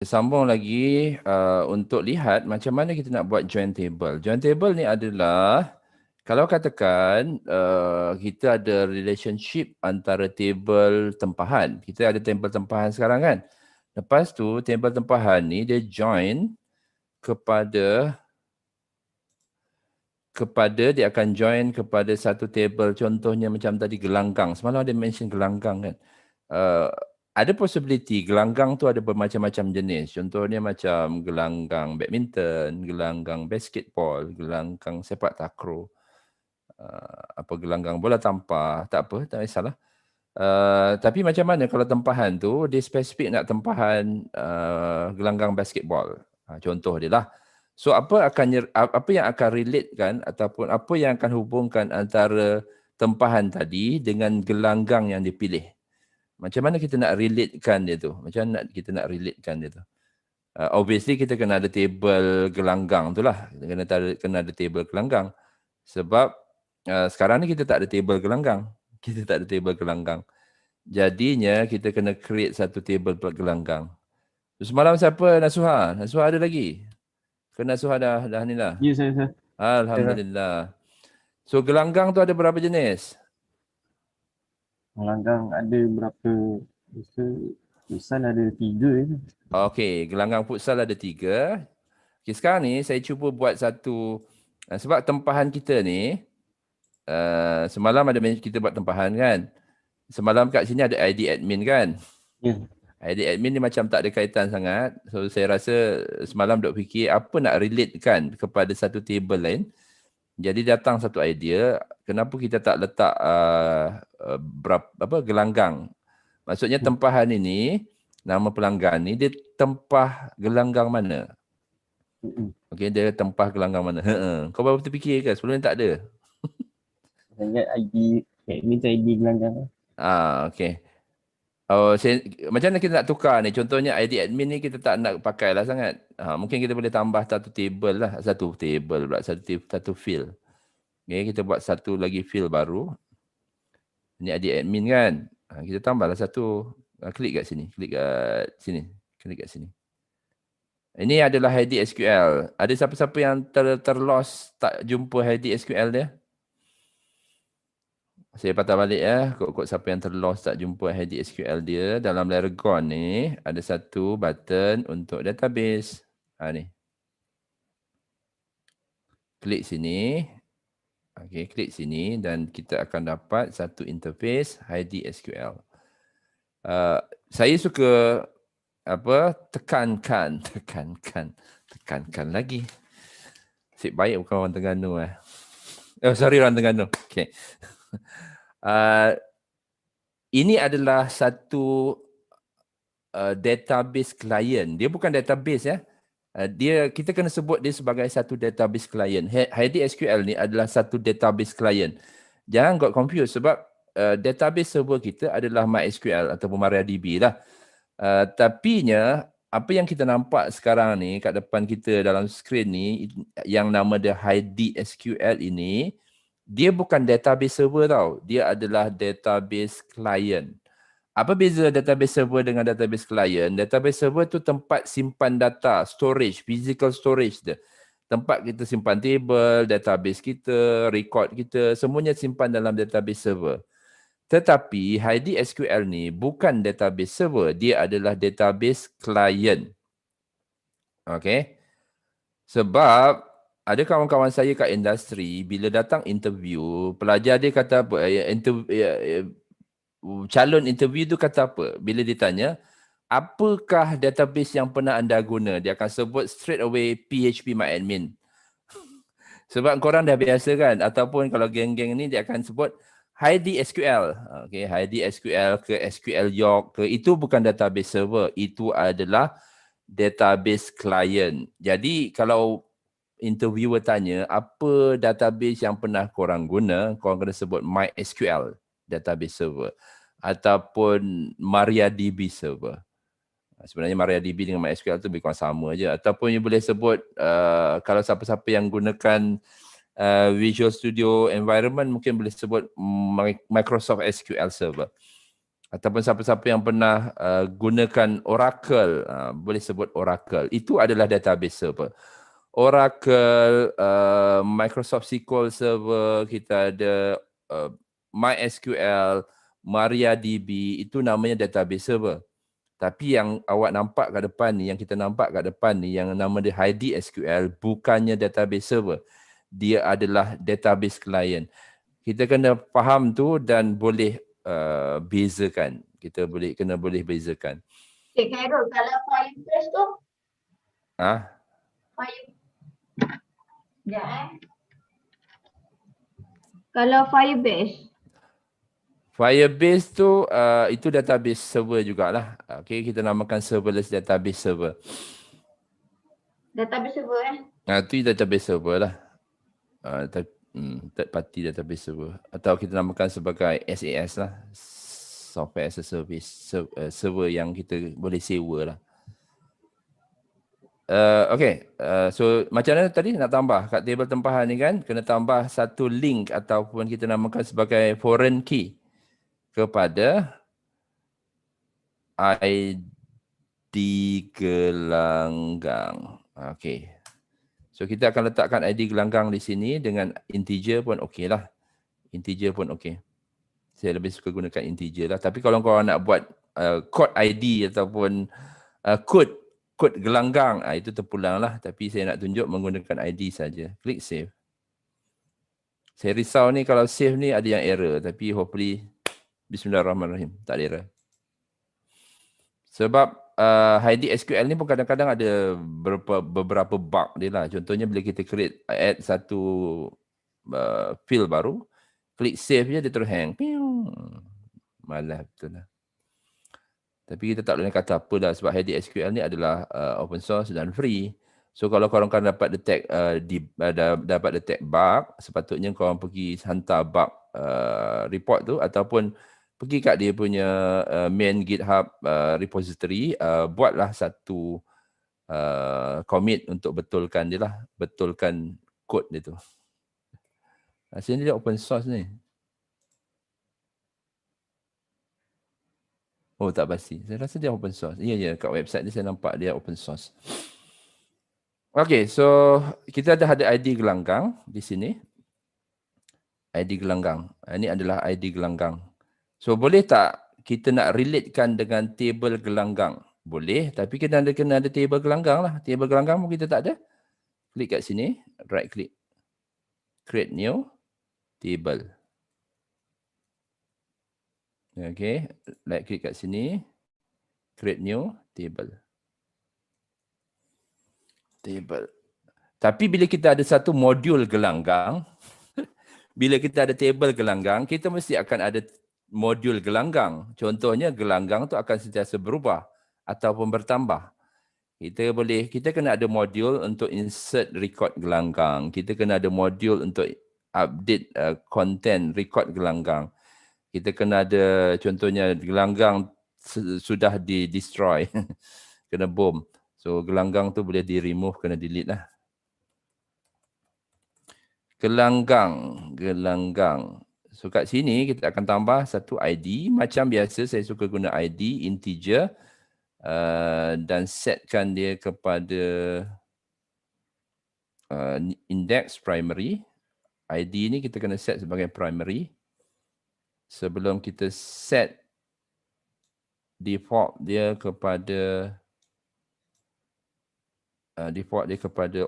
Sambung lagi untuk lihat macam mana kita nak buat join table. Join table ni adalah kalau katakan kita ada relationship antara table tempahan. Kita ada table tempahan sekarang kan. Lepas tu table tempahan ni dia join kepada dia akan join kepada satu table, contohnya macam tadi gelanggang. Semalam ada mention gelanggang kan. Uh, ada possibility gelanggang tu ada bermacam-macam jenis. Contohnya macam gelanggang badminton, gelanggang basketball, gelanggang sepak takraw, apa gelanggang bola tampar, tak apa, tak kisahlah. Tapi macam mana kalau tempahan tu dia spesifik nak tempahan gelanggang basketball. Contoh dia lah. So apa yang akan relate kan ataupun apa yang akan hubungkan antara tempahan tadi dengan gelanggang yang dipilih. Macam mana kita nak relatekan dia tu? Macam mana kita nak relatekan dia tu? Obviously kita kena ada table gelanggang tu lah. Kena ada table gelanggang. Sebab sekarang ni kita tak ada table gelanggang. Kita tak ada table gelanggang. Jadinya kita kena create satu table gelanggang. Semalam siapa? Nasuha? Nasuha ada lagi? Ke Nasuha dah ni lah? Ya, saya. Alhamdulillah. So gelanggang tu ada berapa jenis? Gelanggang ada berapa? Futsal ada 3 je. Okey, gelanggang futsal ada 3. Okay, sekarang ni saya cuba buat satu, sebab tempahan kita ni, semalam ada kita buat tempahan kan. Semalam kat sini ada ID admin kan. Ya. ID admin ni macam tak ada kaitan sangat. So saya rasa semalam duk fikir apa nak relate kan kepada satu table lain. Jadi datang satu idea, kenapa kita tak letak gelanggang. Maksudnya tempahan ini, nama pelanggan ni dia tempah gelanggang mana? Okey, dia tempah gelanggang mana? Kau baru terfikir ke? Sebelum ni tak ada. Saya ingat ID admin tu ID gelanggang. Okey. Oh, macam mana kita nak tukar ni? Contohnya ID admin ni kita tak nak pakai lah sangat. Mungkin kita boleh tambah satu table lah. Satu field. Okay, kita buat satu lagi field baru. Ini ID admin kan. Kita tambahlah satu. Klik kat sini. Klik kat sini. Ini adalah ID SQL. Ada siapa-siapa yang terlost tak jumpa ID SQL dia? Saya patah balik ya. Kod-kod siapa yang terlost tak jumpa ID SQL dia. Dalam Laragon ni ada satu button untuk database. Ni. Klik sini. Okey, klik sini dan kita akan dapat satu interface ID SQL. Saya suka tekankan lagi. Sip baik bukan orang Terengganu sorry orang Terengganu. Okey. Ini adalah satu database client. Dia bukan database ya. Kita kena sebut dia sebagai satu database client. ID SQL ni adalah satu database client. Jangan got confused sebab database server kita adalah MySQL ataupun MariaDB lah. Tapinya apa yang kita nampak sekarang ni kat depan kita dalam skrin ni yang nama dia ID SQL ini, dia bukan database server tau. Dia adalah database client. Apa beza database server dengan database client? Database server tu tempat simpan data, storage, physical storage dia. Tempat kita simpan table, database kita, record kita, semuanya simpan dalam database server. Tetapi ID SQL ni bukan database server, dia adalah database client. Okay. Sebab ada kawan-kawan saya kat industri, bila datang interview, pelajar dia kata apa, calon interview tu kata apa? Bila ditanya, apakah database yang pernah anda guna? Dia akan sebut straight away PHPMyAdmin. Sebab korang dah biasa kan? Ataupun kalau geng-geng ni dia akan sebut ID SQL. Okay, ID SQL ke SQL York ke, itu bukan database server. Itu adalah database client. Jadi kalau interviewer tanya, apa database yang pernah korang guna? Korang kena sebut MySQL database server. Ataupun MariaDB server. Sebenarnya MariaDB dengan MySQL tu lebih kurang sama je. Ataupun you boleh sebut, kalau siapa-siapa yang gunakan Visual Studio Environment, mungkin boleh sebut Microsoft SQL Server. Ataupun siapa-siapa yang pernah gunakan Oracle, boleh sebut Oracle. Itu adalah database server. Oracle, Microsoft SQL Server, kita ada MySQL, MariaDB, itu namanya database server. Tapi yang awak nampak kat depan ni, yang kita nampak kat depan ni, yang nama dia Heidi SQL, bukannya database server. Dia adalah database client. Kita kena faham tu dan boleh bezakan. Kita kena boleh bezakan. Cik Khairul, kalau Firebase tu, Ah, kalau Firebase, Firebase tu itu database server jugalah. Okay, kita namakan serverless database server. database server Itu database server lah. Third party database server. Atau kita namakan sebagai SAS lah. Software as a service. Server yang kita boleh sewa lah. Okay, so macam mana tadi nak tambah kat table tempahan ni kan, kena tambah satu link ataupun kita namakan sebagai foreign key kepada ID gelanggang. Okay, so kita akan letakkan ID gelanggang di sini dengan integer pun okey lah. Integer pun okey. Saya lebih suka gunakan integer lah. Tapi kalau korang nak buat code ID ataupun code gelanggang, itu terpulang lah. Tapi saya nak tunjuk menggunakan ID saja. Klik save. Saya risau ni kalau save ni ada yang error. Tapi hopefully, bismillahirrahmanirrahim, tak ada error. Sebab Heidi SQL ni pun kadang-kadang ada beberapa bug dia lah. Contohnya bila kita add satu field baru, klik save je dia terus hang. Malah betul lah. Tapi kita tak boleh kata apa lah sebab Heidi SQL ni adalah open source dan free. So kalau korang kan dapat detect bug, sepatutnya korang pergi hantar bug report tu ataupun pergi kat dia punya main GitHub repository, buatlah satu commit untuk betulkan dia lah, betulkan kod dia tu. Rasanya dia open source ni. Oh, tak pasti. Saya rasa dia open source. Ya, kat website dia saya nampak dia open source. Okay, so kita ada ID gelanggang di sini. ID gelanggang. Ini adalah ID gelanggang. So, boleh tak kita nak relatekan dengan table gelanggang? Boleh, tapi kita kena ada table gelanggang lah. Table gelanggang pun kita tak ada. Klik kat sini, right click. Create new table. Okay, right click kat sini. Create new table. Table. Tapi bila kita ada satu modul gelanggang, bila kita ada table gelanggang, kita mesti akan ada modul gelanggang. Contohnya gelanggang tu akan sentiasa berubah ataupun bertambah. Kita kena ada modul untuk insert record gelanggang. Kita kena ada modul untuk update content record gelanggang. Kita kena ada contohnya gelanggang sudah di-destroy. Kena bom. So gelanggang tu boleh di-remove, kena delete lah. Gelanggang. So kat sini kita akan tambah satu ID. Macam biasa saya suka guna ID, integer. Dan setkan dia kepada index primary. ID ni kita kena set sebagai primary. Sebelum kita set default dia kepada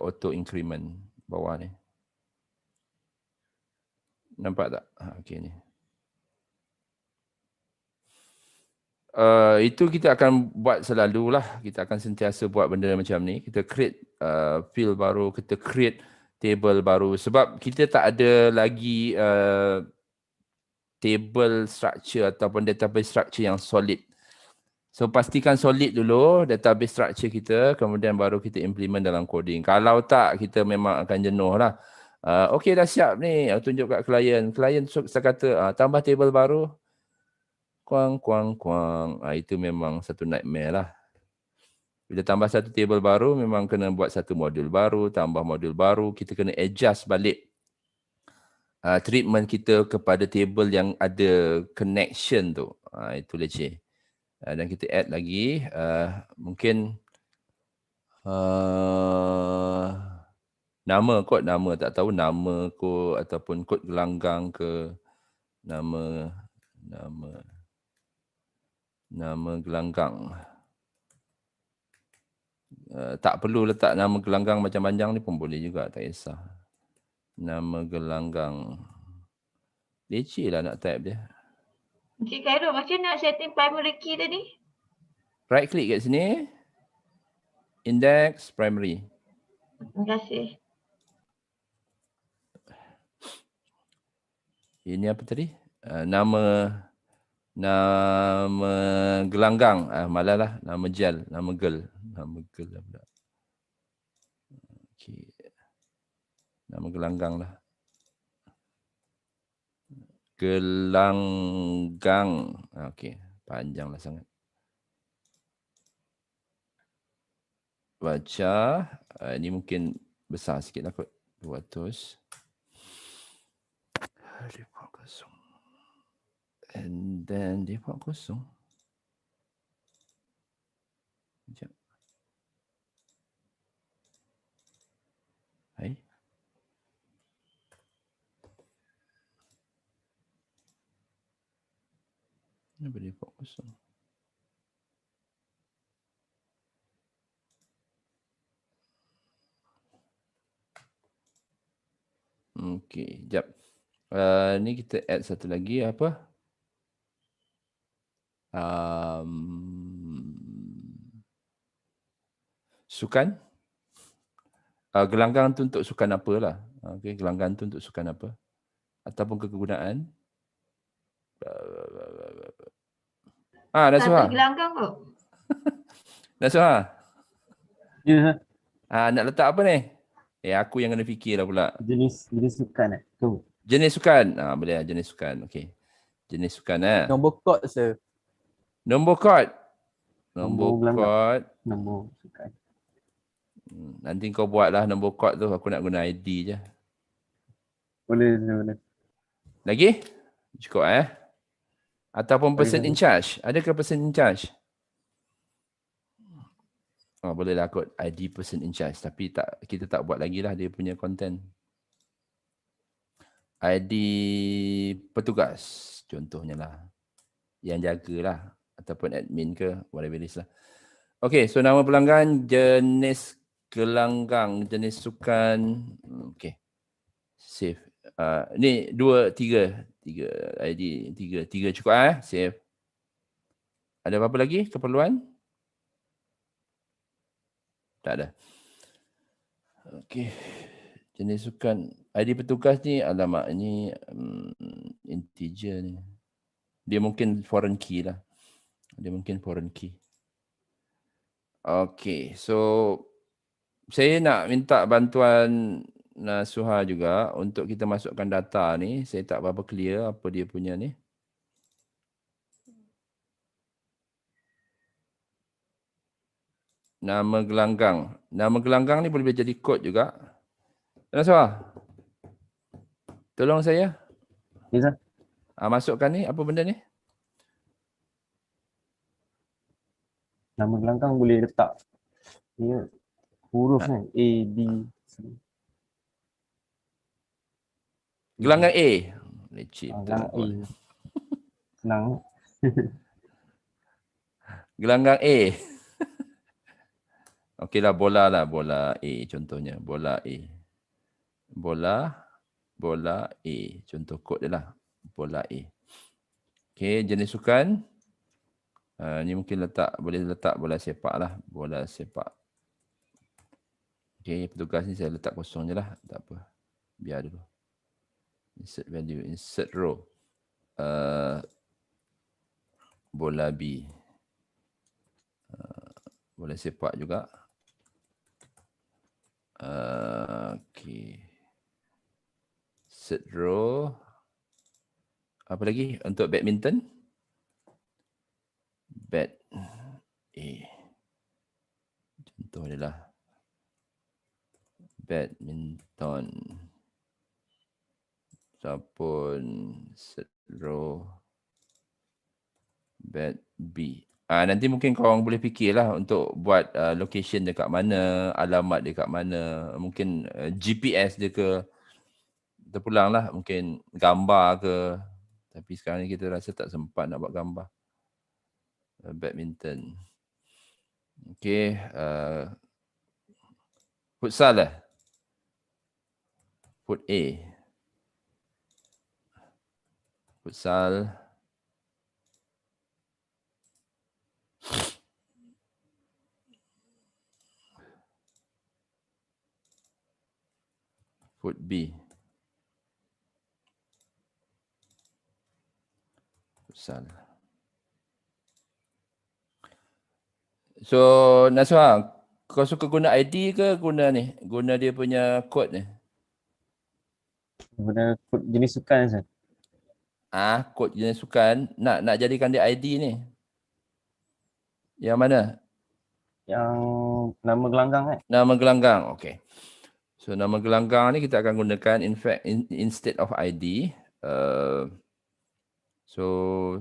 auto increment bawah ni. Nampak tak? Okey ni. Itu kita akan buat selalulah. Kita akan sentiasa buat benda macam ni. Kita create field baru, kita create table baru. Sebab kita tak ada lagi table structure ataupun database structure yang solid. So pastikan solid dulu database structure kita, kemudian baru kita implement dalam coding. Kalau tak, kita memang akan jenuh lah. Okey dah siap ni, tunjuk kat klien. Klien saya kata tambah table baru. Kuang. Itu memang satu nightmare lah. Bila tambah satu table baru, memang kena buat satu modul baru, tambah modul baru. Kita kena adjust balik treatment kita kepada table yang ada connection tu. Itu leceh. Dan kita add lagi, mungkin nama kot, nama tak tahu nama kot ataupun kod gelanggang ke, nama gelanggang. Tak perlu letak nama gelanggang macam panjang ni pun boleh juga, tak kisah. Nama gelanggang. Leceh lah nak type dia. Encik Khairul, macam nak setting primary key tadi? Right click kat sini. Index primary. Terima kasih. Ini apa tadi? Nama gelanggang. Malah lah. Nama gel. Nama girl. Nama girl lah pula. Okay. Nama gelanggang lah. Gelanggang. Okey. Panjang lah sangat. Baca. Ini mungkin besar sikit lah kot. 200. Default kosong. And then default kosong. Sekejap. Hai. Kenapa default kosong? Okey, jap. Ni kita add satu lagi apa? Sukan. Gelanggang tu untuk sukan apa lah. Okey, gelanggang tu untuk sukan apa? Ataupun kegunaan. Satu Nasuha. gelanggang kot. Nasuha. Ya, Nak letak apa ni? Aku yang kena fikir lah pula. jenis sukan tu. Jenis sukan. Boleh lah, jenis sukan. Okey. Jenis sukan Nombor kod, sir. Nombor kod. Nombor Nombor kod. Nombor sukan. Nanti kau buat lah nombor kod tu. Aku nak guna ID je. Boleh. Lagi? Cukup Ataupun person Boleh. in charge. Adakah person in charge? Boleh lah kot ID person in charge. Tapi kita tak buat lagi lah dia punya content. ID petugas. Contohnya lah. Yang jagalah. Ataupun admin ke. Whatever it is lah. Okay, so nama pelanggan, jenis gelanggang, jenis sukan. Okay. Save. Ni 2, 3 ID, 3 cukup save. Ada apa-apa lagi keperluan? Tak ada. Okey. Jenis sukan. ID petugas ni, alamak ni integer ni. Dia mungkin foreign key lah. Okey, so saya nak minta bantuan Nasuha juga untuk kita masukkan data ni. Saya tak berapa clear apa dia punya ni. Nama gelanggang. Nama gelanggang ni boleh jadi kod juga. Nasuha, tolong saya. Ya, sir. Masukkan ni, apa benda ni? Nama gelanggang boleh letak huruf kan. A, B, C. Gelanggang A. Leceh Gelanggang A. betul. Senang. Gelanggang A. Okeylah, bola A contohnya. Bola A. Bola A. Contoh kod dia lah. Bola A. Okey, jenis sukan. Ni mungkin boleh letak bola sepak lah. Bola sepak. Okey, petugas ni saya letak kosong je lah. Tak apa. Biar dulu. Insert value. Insert row. Bola B. Bola sepak juga. Okey. Set row. Apa lagi untuk badminton? Bad A. Contoh dia lah. Badminton. ataupun set row bed B. Nanti mungkin korang boleh fikirlah untuk buat location dekat mana, alamat dekat mana, mungkin GPS dia ke, terpulang lah, mungkin gambar ke. Tapi sekarang ni kita rasa tak sempat nak buat gambar. Badminton. Okay. Futsal lah. Put A. Futsal. Put B. Futsal. So, Naswa, kau suka guna ID ke guna ni? Guna dia punya kod ni? Guna kod jenis sukan Ustaz. Kod jenis sukan. Nak jadikan dia ID ni. Yang mana? Yang nama gelanggang kan? Nama gelanggang. Okay. So, nama gelanggang ni kita akan gunakan instead of ID. So,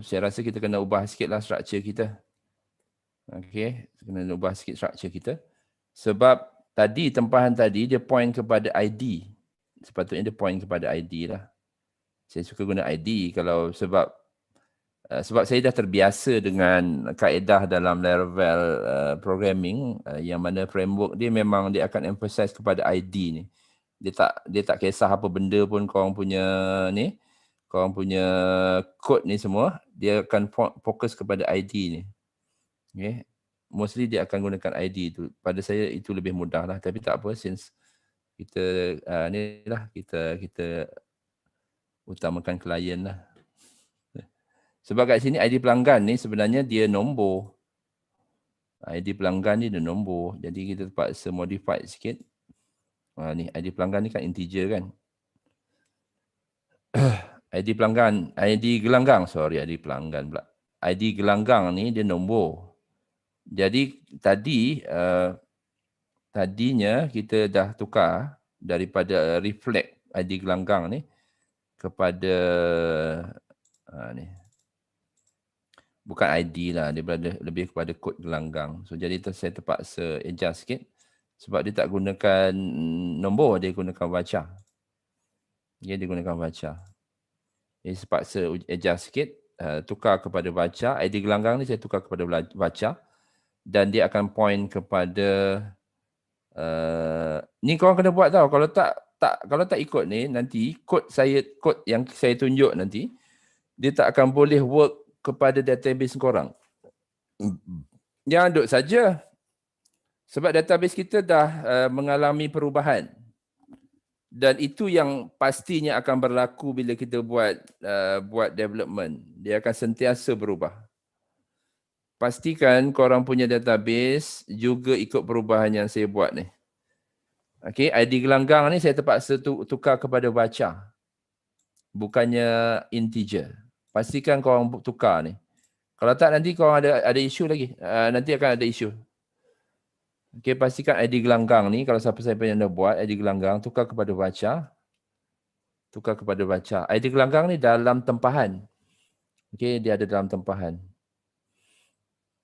saya rasa kita kena ubah sikit lah structure kita. Okay. Kena ubah sikit structure kita. Sebab tadi, tempahan tadi, dia point kepada ID. Sepatutnya dia point kepada ID lah. Saya suka guna ID kalau sebab saya dah terbiasa dengan kaedah dalam level programming yang mana framework dia memang dia akan emphasize kepada ID ni. Dia tak kisah apa benda pun korang punya ni, korang punya code ni semua, dia akan fokus kepada ID ni. Okay. Mostly dia akan gunakan ID tu. Pada saya itu lebih mudah lah. Tapi tak apa, since kita ni lah, kita utamakan klien lah. Sebab kat sini ID pelanggan ni sebenarnya dia nombor. ID pelanggan ni dia nombor. Jadi kita terpaksa modify sikit. Ni ID pelanggan ni kan integer kan. ID pelanggan, ID gelanggang, ID pelanggan pula. ID gelanggang ni dia nombor. Jadi tadinya kita dah tukar daripada reflect ID gelanggang ni kepada ni. Bukan ID lah, dia berada lebih kepada kod gelanggang. So jadi saya terpaksa adjust sikit sebab dia tak gunakan nombor, dia gunakan baca. Dia gunakan baca. Jadi terpaksa adjust sikit, tukar kepada baca. ID gelanggang ni saya tukar kepada baca. Dan dia akan point kepada ni korang kena buat tau. Kalau tak ikut ni, nanti kod yang saya tunjuk nanti, dia tak akan boleh work kepada database korang. Jangan duduk saja. Sebab database kita dah mengalami perubahan. Dan itu yang pastinya akan berlaku bila kita buat development. Dia akan sentiasa berubah. Pastikan korang punya database juga ikut perubahan yang saya buat ni. Okay, ID gelanggang ni saya terpaksa tukar kepada baca. Bukannya integer. Pastikan korang tukar ni. Kalau tak nanti korang ada isu lagi. Nanti akan ada isu. Okay, pastikan ID gelanggang ni, kalau siapa-siapa yang dah buat ID gelanggang, tukar kepada baca. Tukar kepada baca. ID gelanggang ni dalam tempahan. Okay, dia ada dalam tempahan.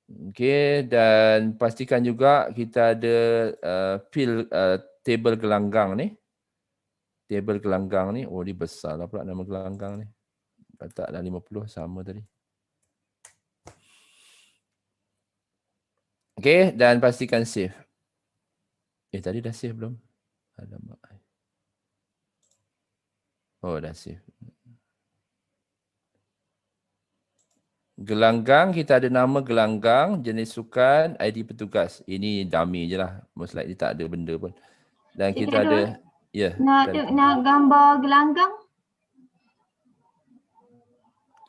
Okay, dan pastikan juga kita ada table gelanggang ni. Table gelanggang ni, oh dia besar lah pula nama gelanggang ni. Letak dah 50 sama tadi. Okay, dan pastikan save. Tadi dah save belum? Alamak. Oh, dah save. Gelanggang, kita ada nama gelanggang, jenis sukan, ID petugas. Ini dummy je lah. Most likely tak ada benda pun. Dan kita ada... Nak gambar gelanggang?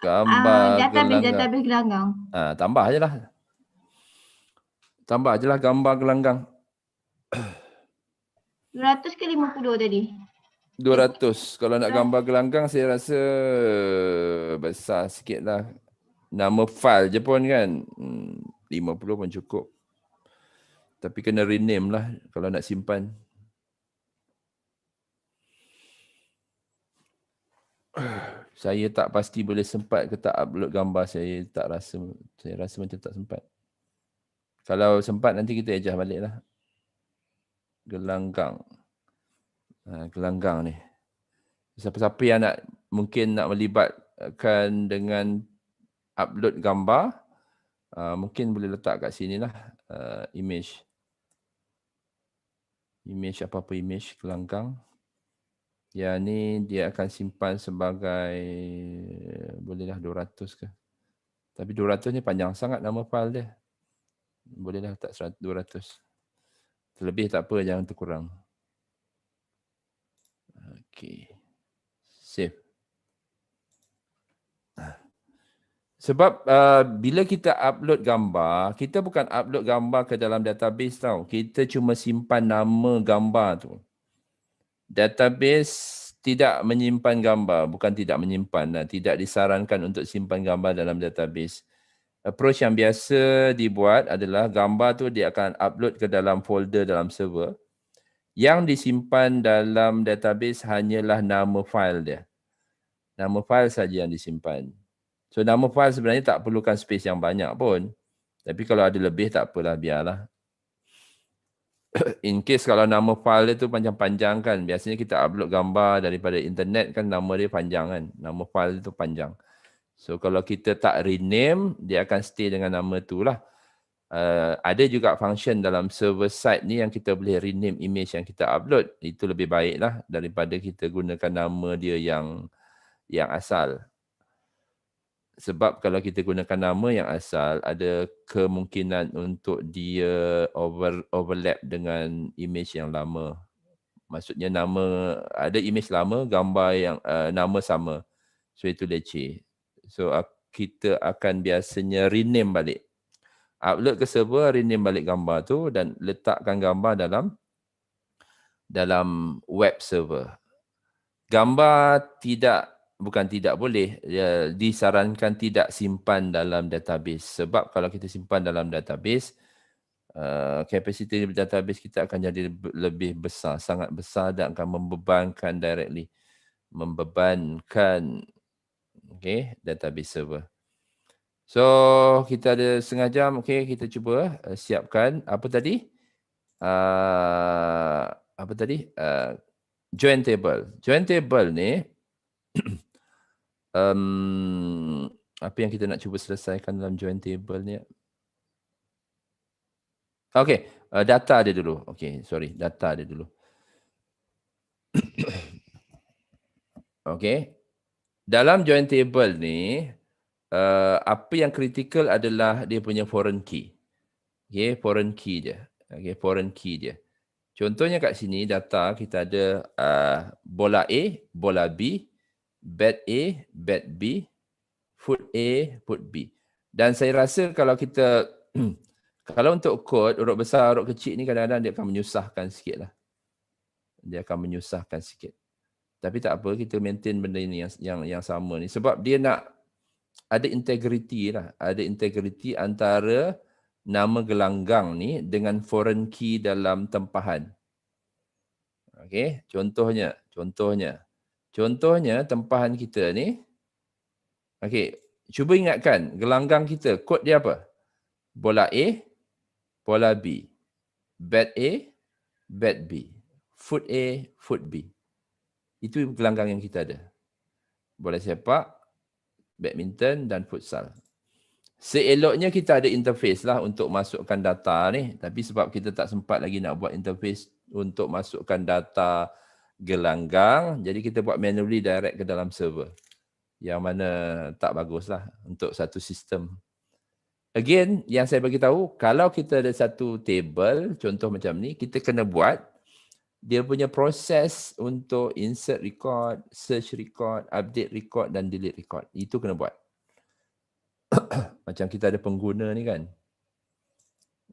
Gambar database gelanggang. Tambah je lah. Tambah je lah gambar gelanggang. 200 ke 50 tadi? 200. Kalau nak gambar gelanggang saya rasa besar sikit lah. Nama file je pun kan 50 pun cukup. Tapi kena rename lah kalau nak simpan. Saya tak pasti boleh sempat ke tak upload gambar. Saya rasa macam tak sempat. Kalau sempat nanti kita adjust balik lah. Gelanggang. Gelanggang ni. Siapa-siapa yang mungkin nak melibatkan dengan upload gambar, mungkin boleh letak kat sini lah image. Image apa-apa image gelanggang. Yang ni dia akan simpan sebagai bolehlah 200 ke. Tapi 200 ni panjang sangat nama file dia. Bolehlah letak 200. Terlebih tak apa, jangan terkurang. Okey. Save. Sebab bila kita upload gambar, kita bukan upload gambar ke dalam database tau. Kita cuma simpan nama gambar tu. Database tidak menyimpan gambar, bukan tidak menyimpan, tidak disarankan untuk simpan gambar dalam database. Approach yang biasa dibuat adalah gambar tu dia akan upload ke dalam folder dalam server. Yang disimpan dalam database hanyalah nama file dia. Nama file saja yang disimpan. So nama file sebenarnya tak perlukan space yang banyak pun. Tapi kalau ada lebih tak apalah, biarlah. In case kalau nama file dia tu panjang-panjang kan, biasanya kita upload gambar daripada internet kan nama dia panjang kan. Nama file tu panjang. So kalau kita tak rename, dia akan stay dengan nama tu lah. Ada juga function dalam server side ni yang kita boleh rename image yang kita upload. Itu lebih baik lah daripada kita gunakan nama dia yang asal. Sebab kalau kita gunakan nama yang asal, ada kemungkinan untuk dia overlap dengan image yang lama. Maksudnya ada image lama, gambar yang nama sama. So itu leceh. So kita akan biasanya rename balik. Upload ke server, rename balik gambar tu dan letakkan gambar dalam web server. Gambar bukan tidak boleh, disarankan tidak simpan dalam database. Sebab kalau kita simpan dalam database, kapasiti database kita akan jadi lebih besar, sangat besar dan akan membebankan database server. So, kita ada setengah jam. Okay, kita cuba siapkan. Apa tadi? Join table. Join table ni, apa yang kita nak cuba selesaikan dalam join table ni? Okay, data dia dulu. Okay, sorry, data dia dulu. Okay, dalam join table ni, apa yang kritikal adalah dia punya foreign key. Okay, foreign key dia. Okay, foreign key dia. Contohnya kat sini data kita ada bola A, bola B, bed A, bed B, foot A, foot B. Dan saya rasa kalau kita, kalau untuk kod, huruf besar, huruf kecil ni kadang-kadang dia akan menyusahkan sikit lah. Dia akan menyusahkan sikit. Tapi tak apa, kita maintain benda ni yang sama ni. Sebab dia nak ada integrity lah. Ada integrity antara nama gelanggang ni dengan foreign key dalam tempahan. Okey, contohnya tempahan kita ni. Okey, cuba ingatkan gelanggang kita, kod dia apa? Bola A, bola B. Bed A, bed B. Foot A, foot B. Itu gelanggang yang kita ada. Bola sepak, badminton dan futsal. Seeloknya kita ada interface lah untuk masukkan data ni. Tapi sebab kita tak sempat lagi nak buat interface untuk masukkan data gelanggang, jadi kita buat manually direct ke dalam server. Yang mana tak bagus lah untuk satu sistem. Again, yang saya bagi tahu, kalau kita ada satu table, contoh macam ni, kita kena buat dia punya proses untuk insert record, search record, update record dan delete record. Itu kena buat. Macam kita ada pengguna ni kan.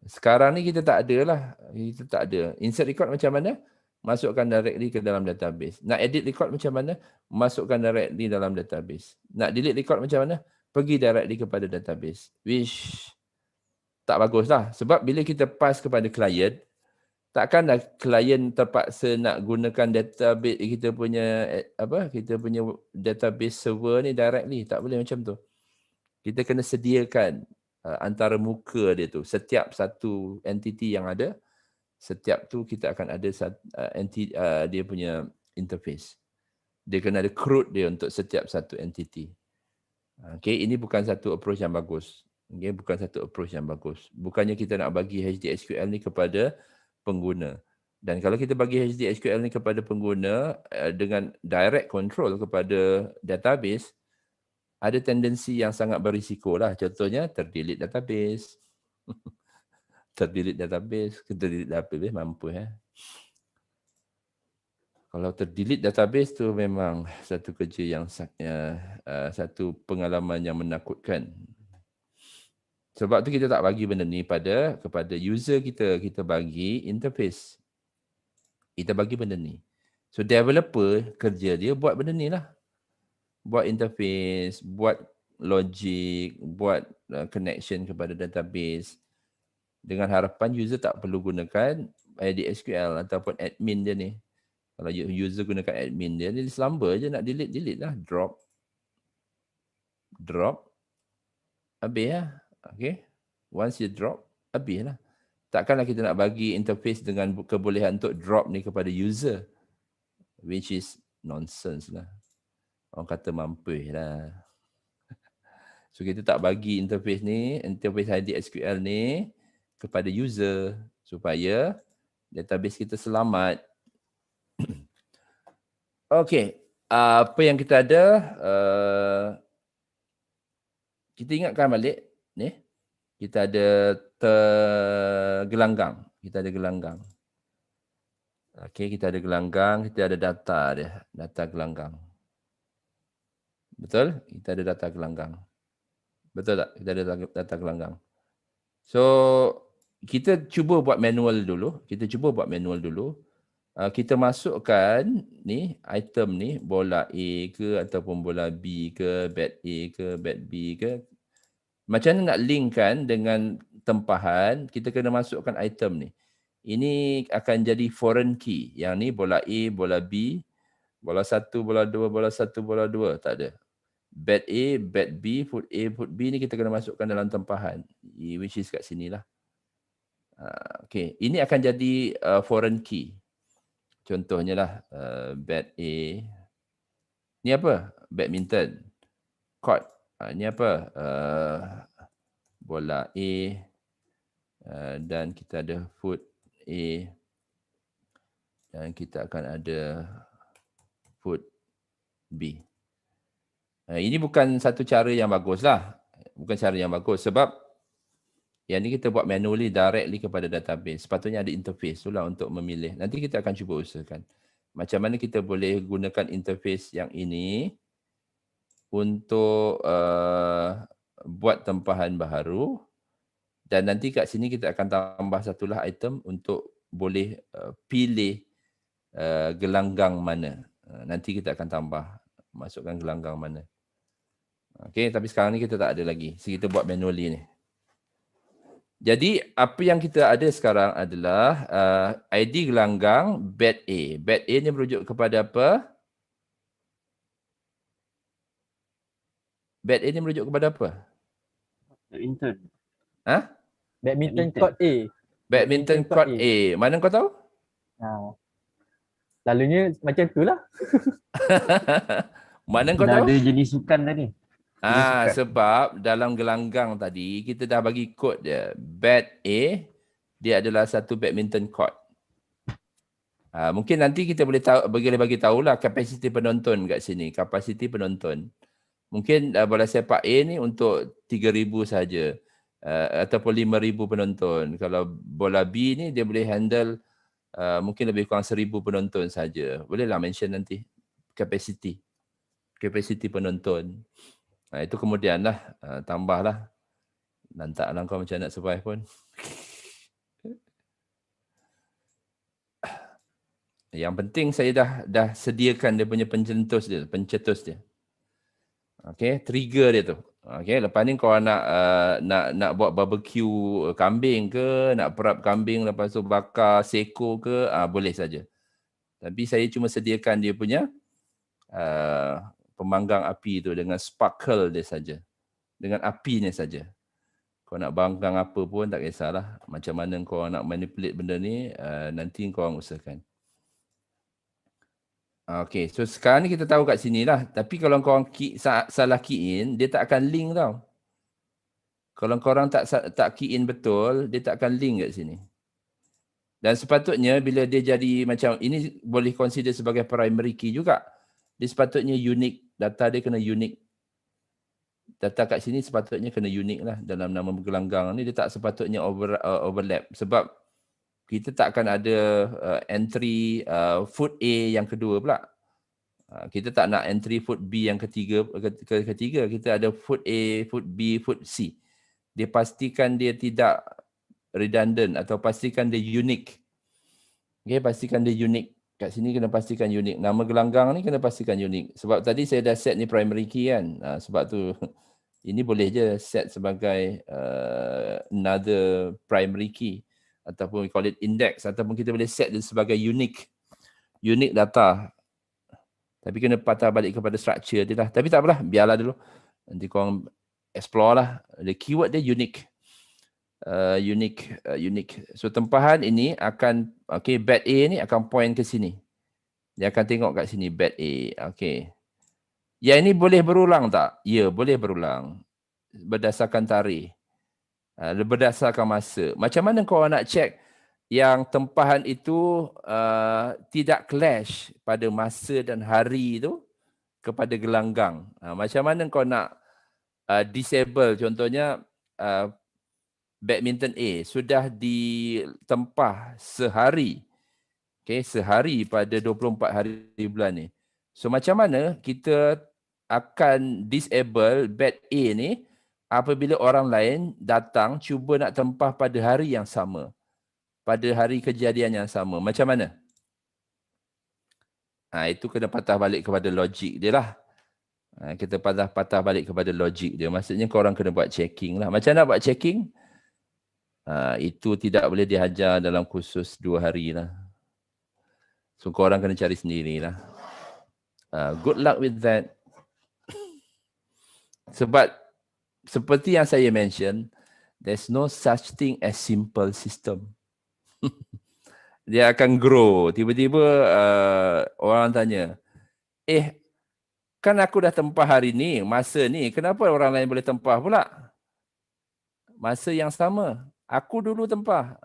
Sekarang ni kita tak ada lah. Kita tak ada. Insert record macam mana? Masukkan directly ke dalam database. Nak edit record macam mana? Masukkan directly dalam database. Nak delete record macam mana? Pergi directly kepada database. Which tak bagus lah. Sebab bila kita pass kepada client, takkanlah klien terpaksa nak gunakan database kita punya database server ni directly, tak boleh macam tu. Kita kena sediakan antara muka dia tu. Setiap satu entity yang ada, setiap tu kita akan ada dia punya interface. Dia kena ada CRUD dia untuk setiap satu entity. Okay, ini bukan satu approach yang bagus. Okay, bukan satu approach yang bagus. Bukannya kita nak bagi HDSQL ni kepada pengguna. Dan kalau kita bagi HDSQL ni kepada pengguna dengan direct control kepada database, ada tendensi yang sangat berisiko lah. Contohnya terdelete database. Terdelete database mampu Kalau terdelete database tu memang satu kerja yang satu pengalaman yang menakutkan. Sebab tu kita tak bagi benda ni kepada user kita. Kita bagi interface. Kita bagi benda ni. So developer kerja dia buat benda ni lah. Buat interface, buat logic, buat connection kepada database. Dengan harapan user tak perlu gunakan SQL ataupun admin dia ni. Kalau user gunakan admin dia, dia selamba je nak delete lah. Drop. Habis lah. Okay. Once you drop, habis lah. Takkanlah kita nak bagi interface dengan kebolehan untuk drop ni kepada user. Which is nonsense lah. Orang kata mampus lah. So kita tak bagi interface HDSQL ni kepada user supaya database kita selamat. Okey, apa yang kita ada, kita ingatkan balik ni. Kita ada gelanggang. Okey, kita ada gelanggang, kita ada data dia, data gelanggang. Betul? Kita ada data gelanggang. Betul tak? Kita ada data gelanggang. So, kita cuba buat manual dulu. Kita masukkan ni item ni, bola A ke ataupun bola B ke, bat A ke, bat B ke. Macam mana nak linkkan dengan tempahan, kita kena masukkan item ni. Ini akan jadi foreign key. Yang ni bola A, bola B, bola 1, bola 2, bola 1, bola 2. Tak ada. Bat A, bat B, foot A, foot B ni kita kena masukkan dalam tempahan. Which is kat sini lah. Okay. Ini akan jadi foreign key. Contohnya lah bat A. Ni apa? Badminton. Court. Ini apa? Bola A. Dan kita ada foot A. Dan kita akan ada foot B. Ini bukan satu cara yang bagus lah. Bukan cara yang bagus. Sebab yang ni kita buat manually directly kepada database. Sepatutnya ada interface tu lah untuk memilih. Nanti kita akan cuba usahakan. Macam mana kita boleh gunakan interface yang ini untuk buat tempahan baharu. Dan nanti kat sini kita akan tambah satulah item untuk boleh pilih gelanggang mana. Nanti kita akan tambah. Masukkan gelanggang mana. Okay, tapi sekarang ni kita tak ada lagi. So kita buat manually ni. Jadi apa yang kita ada sekarang adalah ID gelanggang bat A. Bat A ni merujuk kepada apa? Bat A ni merujuk kepada apa? Badminton. Badminton court A. Badminton court A. Mana kau tahu? Lalunya macam tu lah. Mana kau Dah tahu? ada jenis sukan tadi. Sebab dalam gelanggang tadi kita dah bagi kod dia. Bat A dia adalah satu badminton court. Mungkin nanti kita boleh bagi tahulah kapasiti penonton kat sini. Kapasiti penonton. Mungkin bola sepak A ni untuk 3,000 saja. Ataupun 5,000 penonton. Kalau bola B ni dia boleh handle mungkin lebih kurang 1,000 penonton saja. Bolehlah mention nanti kapasiti penonton. Itu kemudian lah tambahlah. Lantaklah kau macam nak survive pun. Yang penting saya dah sediakan dia punya pencetus dia. Okay, trigger dia tu. Okay, lepas ni kau nak buat barbecue kambing ke, nak perap kambing lepas tu bakar seko ke, boleh saja. Tapi saya cuma sediakan dia punya pemanggang api tu dengan sparkle dia saja. Dengan apinya saja. Kau nak banggang apa pun tak kisahlah. Macam mana kau nak manipulate benda ni, nanti kau orang usahakan. Okay, so sekarang ni kita tahu kat sini lah. Tapi kalau kau orang salah key in, dia tak akan link tau. Kalau kau orang tak key in betul, dia tak akan link kat sini. Dan sepatutnya bila dia jadi macam, ini boleh consider sebagai primary key juga. Dia sepatutnya unique, data dia kena unique. Data kat sini sepatutnya kena unik lah dalam nama gelanggang ni. Dia tak sepatutnya overlap. Sebab kita tak akan ada entry food A yang kedua pula. Kita tak nak entry food B yang ketiga. Kita ada food A, food B, food C. Dia pastikan dia tidak redundant atau pastikan dia unik. Okay, pastikan dia unik. Kat sini kena pastikan unik. Nama gelanggang ni kena pastikan unik. Sebab tadi saya dah set ni primary key kan. Sebab tu ini boleh je set sebagai another primary key. Ataupun we call it index. Ataupun kita boleh set dia sebagai unique data. Tapi kena patah balik kepada structure dia lah. Tapi tak apalah, biarlah dulu. Nanti korang explore lah. The keyword dia unique. Unique. So tempahan ini akan, okay, bed A ni akan point ke sini. Dia akan tengok kat sini, bed A. Okay. Yang ini boleh berulang tak? Ya, boleh berulang. Berdasarkan tarikh. Berdasarkan masa. Macam mana kau nak check yang tempahan itu tidak clash pada masa dan hari itu kepada gelanggang? Macam mana kau nak disable, contohnya badminton A sudah ditempah sehari. Okay, sehari pada 24 hari bulan ni. So macam mana kita akan disable bed A ni apabila orang lain datang cuba nak tempah pada hari yang sama. Pada hari kejadian yang sama. Macam mana? Itu kena patah balik kepada logik dia lah. Kita patah balik kepada logik dia. Maksudnya korang kena buat checking lah. Macam mana buat checking? Itu tidak boleh diajar dalam kursus 2 hari lah. So korang kena cari sendiri lah. Good luck with that. Sebab seperti yang saya mention, there's no such thing as simple system. Dia akan grow. Tiba-tiba orang tanya, kan aku dah tempah hari ni, masa ni, kenapa orang lain boleh tempah pula? Masa yang sama. Aku dulu tempah.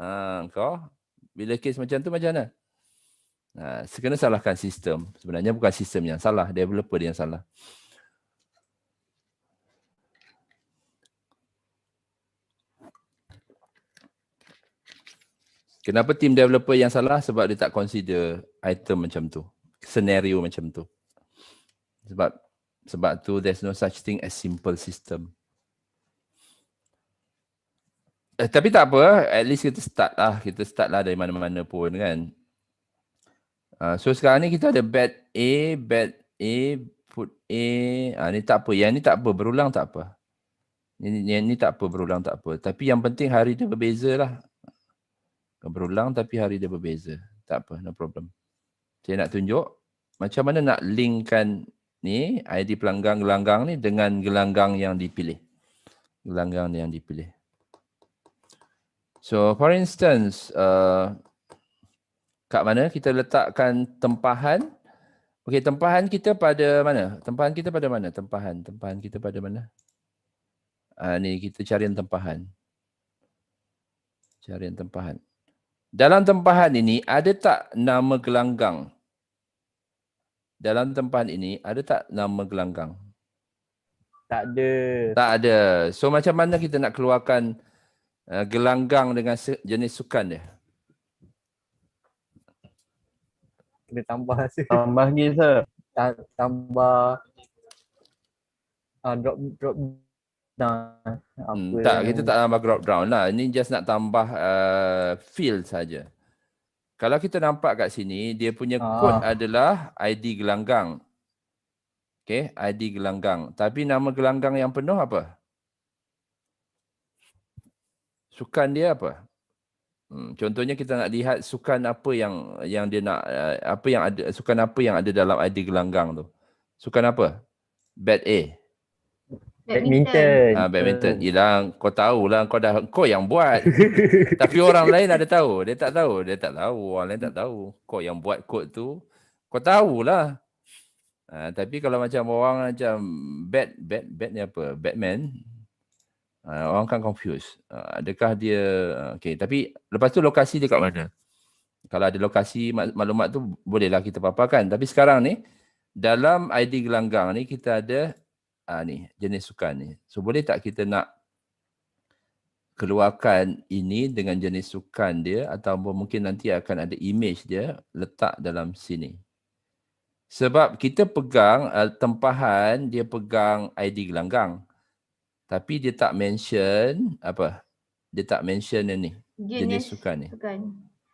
Kau, bila kes macam tu macam mana? Kena salahkan sistem. Sebenarnya bukan sistem yang salah, developer dia yang salah. Kenapa tim developer yang salah? Sebab dia tak consider item macam tu. Senario macam tu. Sebab tu there's no such thing as simple system. Tapi tak apa, at least kita start lah. Kita start lah dari mana-mana pun kan. So sekarang ni kita ada bed A, food A. Ni tak apa. Yang ni tak apa, berulang tak apa. Ni tak apa, berulang tak apa. Tapi yang penting hari dia berbeza lah. Berulang tapi hari dia berbeza. Tak apa, no problem. Saya nak tunjuk macam mana nak linkkan ni ID pelanggan gelanggang ni dengan gelanggang yang dipilih. Gelanggang yang dipilih. So for instance, kat mana kita letakkan tempahan? Okey, tempahan kita pada mana? Tempahan kita pada mana? Tempahan kita pada mana? Ni kita carian tempahan. Carian tempahan. Dalam tempahan ini ada tak nama gelanggang? Dalam tempahan ini ada tak nama gelanggang? Tak ada. Tak ada. So macam mana kita nak keluarkan gelanggang dengan jenis sukan dia? Kena tambah rasa. Tambah ni sir. Tambah drop down. Tak, kita tak tambah drop down lah. Ini just nak tambah field saja. Kalau kita nampak kat sini, dia punya code adalah ID gelanggang. Okay, ID gelanggang. Tapi nama gelanggang yang penuh apa? Sukan dia apa? Contohnya kita nak lihat sukan apa yang dia nak, apa yang ada, sukan apa yang ada dalam ID gelanggang tu. Sukan apa? Bet A. Badminton. Badminton. Yelah, kau tahulah, kau yang buat. Tapi orang lain ada tahu. Dia tak tahu. Dia tak tahu. Orang lain tak tahu. Kau yang buat kod tu, kau tahulah. Tapi kalau macam orang macam bet ni apa? Batman. Orang kan confuse. Adakah dia okey, tapi lepas tu lokasi dia kat mana? Kalau ada lokasi maklumat tu bolehlah kita paparkan. Tapi sekarang ni dalam ID gelanggang ni kita ada ni jenis sukan ni. So boleh tak kita nak keluarkan ini dengan jenis sukan dia ataupun mungkin nanti akan ada image dia letak dalam sini. Sebab kita pegang tempahan, dia pegang ID gelanggang. Tapi dia tak mention apa? Dia tak mention ni jenis sukan ni.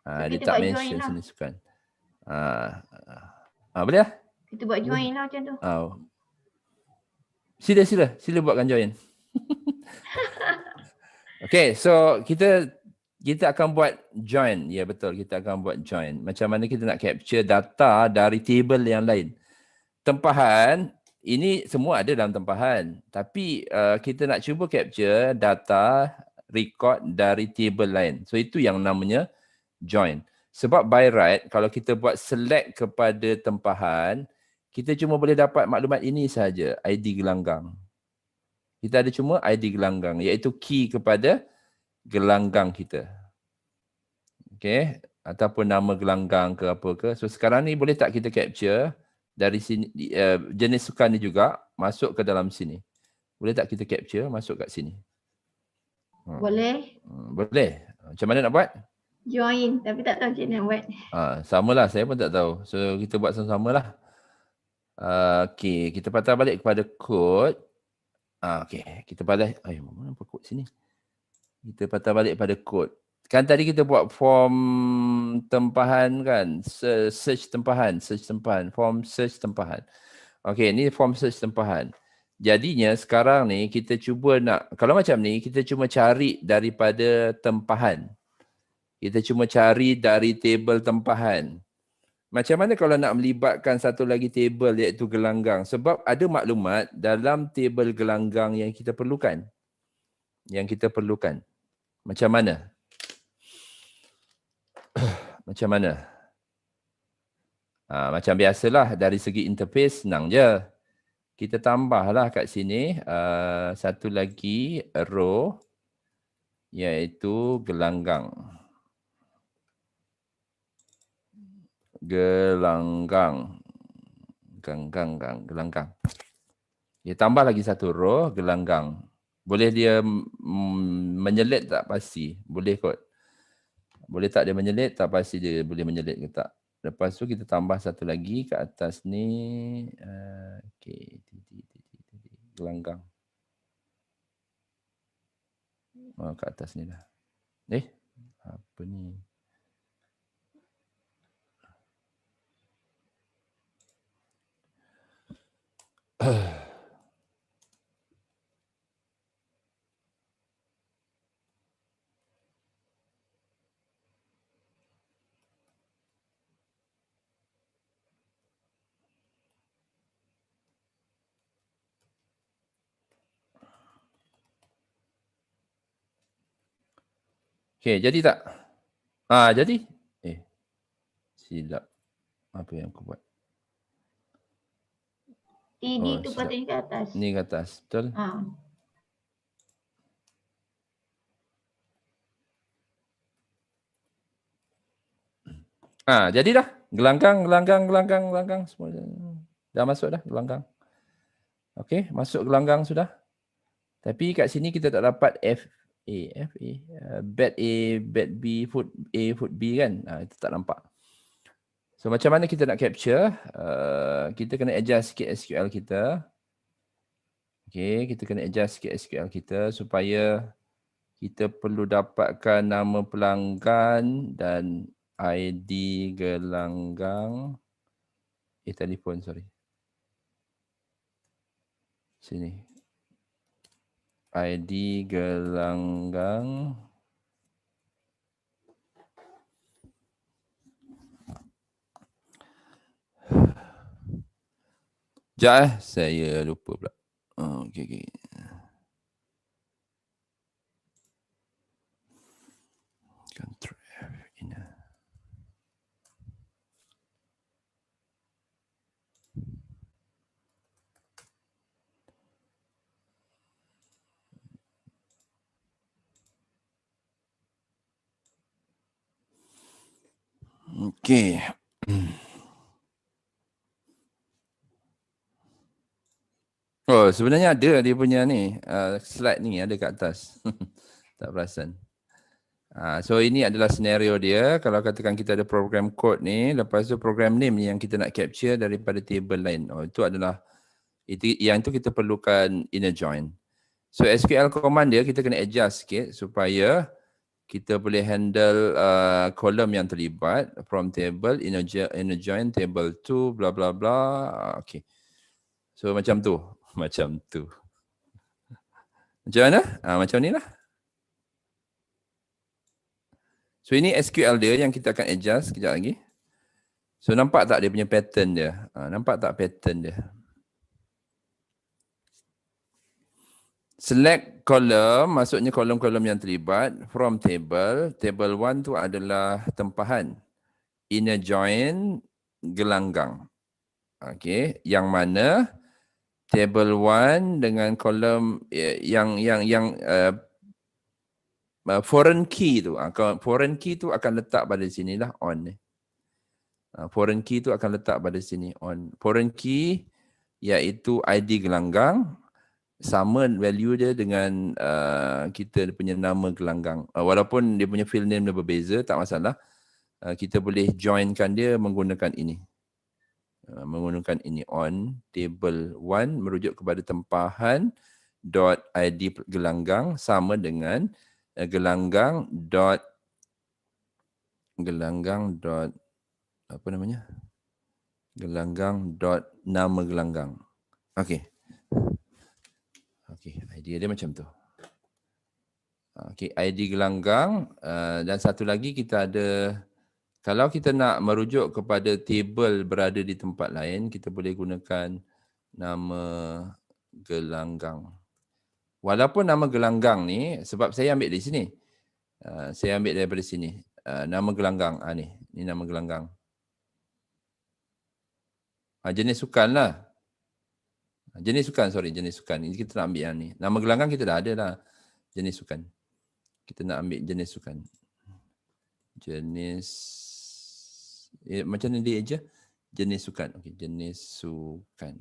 Dia tak mention jenis sukan. Boleh lah? Kita buat join lah macam tu. Sila buatkan join. Okay, so kita akan buat join. Ya betul, kita akan buat join. Macam mana kita nak capture data dari table yang lain. Tempahan, ini semua ada dalam tempahan. Tapi kita nak cuba capture data record dari table lain. So itu yang namanya join. Sebab by right, kalau kita buat select kepada tempahan, kita cuma boleh dapat maklumat ini sahaja, ID gelanggang. Kita ada cuma ID gelanggang, iaitu key kepada gelanggang kita. Okay, ataupun nama gelanggang ke apa ke. So sekarang ni boleh tak kita capture dari sini, jenis sukan ni juga masuk ke dalam sini. Boleh tak kita capture masuk kat sini? Boleh. Boleh. Macam mana nak buat? Join, tapi tak tahu macam mana nak buat. Samalah, saya pun tak tahu. So kita buat sama-sama lah. Okay, kita patah balik kepada kod. Okay, kita patah. Mana kod sini? Kita patah balik pada kod. Kan tadi kita buat form tempahan kan? Search tempahan. Form search tempahan. Okay, ni form search tempahan. Jadinya sekarang ni kita cuba nak, kalau macam ni, kita cuma cari daripada tempahan. Kita cuma cari dari table tempahan. Macam mana kalau nak melibatkan satu lagi table iaitu gelanggang? Sebab ada maklumat dalam table gelanggang yang kita perlukan. Macam mana? Macam mana? Macam biasalah, dari segi interface senang je. Kita tambahlah kat sini satu lagi row iaitu gelanggang. Gelanggang. Dia tambah lagi satu row gelanggang. Boleh dia menyelit tak pasti? Boleh kot. Boleh tak dia menyelit? Tak pasti dia boleh menyelit ke tak. Lepas tu kita tambah satu lagi kat atas ni. Okay. Gelanggang. Kat atas ni lah. Apa ni? Okay, jadi tak? Jadi? Silap. Apa yang aku buat? TD tu patutnya ke atas. Ni ke atas, betul? Jadilah. Gelanggang semua dah masuk dah gelanggang. Okey, masuk gelanggang sudah. Tapi kat sini kita tak dapat bet A, bet B, foot A, foot B kan. Itu tak nampak. So macam mana kita nak capture? Kita kena adjust sikit SQL kita. Okey, kita kena adjust sikit SQL kita supaya kita perlu dapatkan nama pelanggan dan ID gelanggang. Telefon, sorry. Sini. ID gelanggang. Sekejap saya lupa pula. Okey. Control F ini. Okey. Oh, sebenarnya ada dia punya ni, slide ni ada kat atas. Tak perasan. So ini adalah senario dia. Kalau katakan kita ada program code ni, lepas tu program name ni yang kita nak capture daripada table lain. Itu adalah yang itu kita perlukan inner join. So SQL command dia kita kena adjust sikit supaya kita boleh handle kolom yang terlibat from table inner join table 2 bla bla bla. Okay. So macam tu. Macam mana? Macam ni lah. So ini SQL dia yang kita akan adjust sekejap lagi. So nampak tak dia punya pattern dia? Nampak tak pattern dia? Select column, maksudnya kolom-kolom yang terlibat from table. Table 1 tu adalah tempahan. Inner join gelanggang. Okay, yang mana table 1 dengan kolom yang foreign key tu. Foreign key tu akan letak pada sini lah on ni. Foreign key tu akan letak pada sini on. Foreign key iaitu ID gelanggang sama value dia dengan kita punya nama gelanggang. Walaupun dia punya field name dia berbeza, tak masalah. Kita boleh joinkan dia menggunakan ini. Menggunakan ini on table 1 merujuk kepada tempahan dot id gelanggang sama dengan gelanggang dot apa namanya? Gelanggang dot nama gelanggang. Okey. Idea dia macam tu. Okey, ID gelanggang dan satu lagi kita ada. Kalau kita nak merujuk kepada table berada di tempat lain, kita boleh gunakan nama gelanggang. Walaupun nama gelanggang ni, sebab saya ambil dari sini. Saya ambil daripada sini. Nama gelanggang. Ni nama gelanggang. Jenis sukan lah. Jenis sukan. Ini kita nak ambil yang ni. Nama gelanggang kita dah ada lah. Jenis sukan. Kita nak ambil jenis sukan. Macam ni dia je. Jenis sukan. Okey, jenis sukan.